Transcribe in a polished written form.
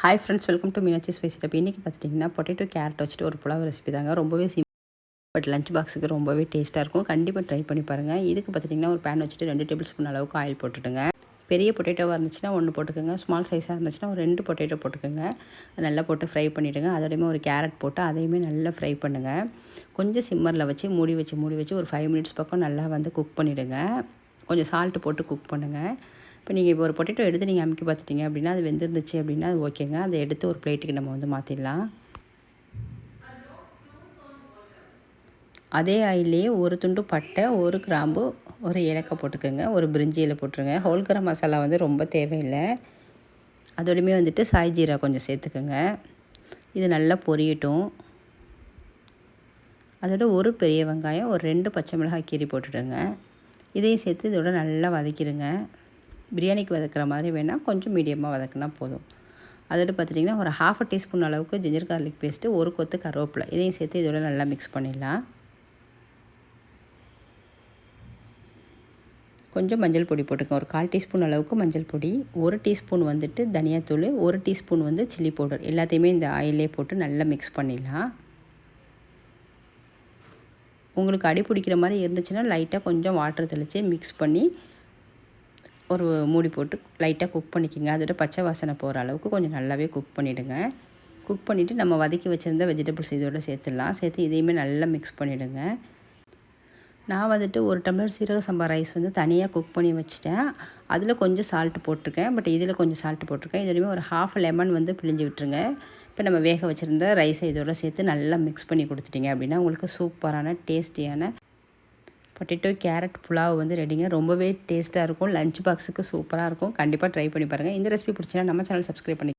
Hi friends, welcome to Meenakshi spicy recipe. இன்றைக்கி பார்த்துட்டிங்கன்னா potato carrot வச்சுட்டு ஒரு புலாவ் ரெசிபி தாங்க. ரொம்பவே சிம்பிள், பட் லஞ்ச் பாக்ஸுக்கு ரொம்பவே டேஸ்ட்டாக இருக்கும். கண்டிப்பாக ட்ரை பண்ணி பாருங்கள். இதுக்கு பார்த்துட்டிங்கன்னா ஒரு பேன் வச்சுட்டு 2 டேபிள் ஸ்பூன் அளவுக்கு ஆயில் போட்டுட்டுங்க. பெரிய பொட்டேட்டோவாக இருந்துச்சுன்னா 1 போட்டுக்கோங்க. ஸ்மால் சைஸாக இருந்துச்சுன்னா ஒரு 2 பொட்டேட்டோ போட்டுக்கோங்க. நல்லா போட்டு ஃப்ரை பண்ணிவிடுங்க. அதோடையுமே ஒரு கேரட் போட்டு அதையுமே நல்லா ஃப்ரை பண்ணுங்கள். கொஞ்சம் சிம்மரில் வச்சு மூடி வச்சு ஒரு 5 மினிட்ஸ் பக்கம் நல்லா வந்து குக் பண்ணிவிடுங்க. கொஞ்சம் சால்ட்டு போட்டு குக் பண்ணுங்கள். இப்போ நீங்கள் இப்போ ஒரு பொட்டேட்டோ எடுத்து நீங்கள் அமுக்கி பார்த்துட்டிங்க அப்படின்னா அது வெந்திருந்துச்சு அப்படின்னா அது ஓகேங்க. அதை எடுத்து ஒரு பிளேட்டுக்கு நம்ம வந்து மாற்றிடலாம். அதே ஆயிலே ஒரு துண்டு பட்டை, ஒரு கிராம்பு, ஒரு ஏலக்காய் போட்டுக்கோங்க. ஒரு பிரிஞ்சி இலை போட்டுருங்க. ஹோல் கரம் மசாலா வந்து ரொம்ப தேவையில்லை. அதோடையுமே வந்துட்டு சாய் ஜீரா கொஞ்சம் சேர்த்துக்கோங்க. இது நல்லா பொரியட்டும். அதோட ஒரு பெரிய வெங்காயம், ஒரு 2 பச்சை மிளகாய் கீரி போட்டுடுங்க. இதையும் சேர்த்து இதோட நல்லா வதக்கிடுங்க. பிரியாணிக்கு வதக்குற மாதிரி வேணால் கொஞ்சம் மீடியமாக வதக்குனா போதும். அதோடு பார்த்துட்டிங்கன்னா ஒரு 1/2 டீஸ்பூன் அளவுக்கு ஜிஞ்சர் கார்லிக் பேஸ்ட்டு, ஒரு கொத்து கருவேப்பிலை இதையும் சேர்த்து இதோட நல்லா மிக்ஸ் பண்ணிடலாம். கொஞ்சம் மஞ்சள் பொடி போட்டுக்கோங்க. ஒரு 1/4 டீஸ்பூன் அளவுக்கு மஞ்சள் பொடி, 1 டீஸ்பூன் வந்துட்டு தனியாத்தூள், 1 டீஸ்பூன் வந்து சில்லி பவுடர் எல்லாத்தையுமே இந்த ஆயிலே போட்டு நல்லா மிக்ஸ் பண்ணிடலாம். உங்களுக்கு அடி பிடிக்கிற மாதிரி இருந்துச்சுன்னா லைட்டாக கொஞ்சம் வாட்டர் தெளித்து மிக்ஸ் பண்ணி ஒரு மூடி போட்டு லைட்டாக குக் பண்ணிக்கோங்க. அதோட பச்சை வாசனை போகிற அளவுக்கு கொஞ்சம் நல்லாவே குக் பண்ணிவிடுங்க. குக் பண்ணிவிட்டு நம்ம வதக்கி வச்சுருந்த வெஜிடபிள்ஸ் இதோட சேர்த்துடலாம். சேர்த்து இதையுமே நல்லா மிக்ஸ் பண்ணிவிடுங்க. நான் வந்துட்டு ஒரு டம்ளர் சீரக சம்பா ரைஸ் வந்து தனியாக குக் பண்ணி வச்சுட்டேன். அதில் கொஞ்சம் சால்ட்டு போட்டிருக்கேன், பட் இதில் கொஞ்சம் சால்ட்டு போட்டிருக்கேன். இதோடையுமே ஒரு 1/2 லெமன் வந்து பிழிஞ்சு விட்டுருங்க. இப்போ நம்ம வேக வச்சுருந்த ரைஸை இதோட சேர்த்து நல்லா மிக்ஸ் பண்ணி கொடுத்துட்டிங்க அப்படின்னா உங்களுக்கு சூப்பரான டேஸ்டியான பொட்டேட்டோ கேரட் புலாவ் வந்து ரெடிங்க. ரொம்பவே டேஸ்ட்டாக இருக்கும். லஞ்ச் பாக்ஸுக்கு சூப்பராக இருக்கும். கண்டிப்பாக ட்ரை பண்ணி பாருங்கள். இந்த ரெசிபி பிடிச்சினா நம்ம சேனல் சப்ஸ்கிரைப் பண்ணி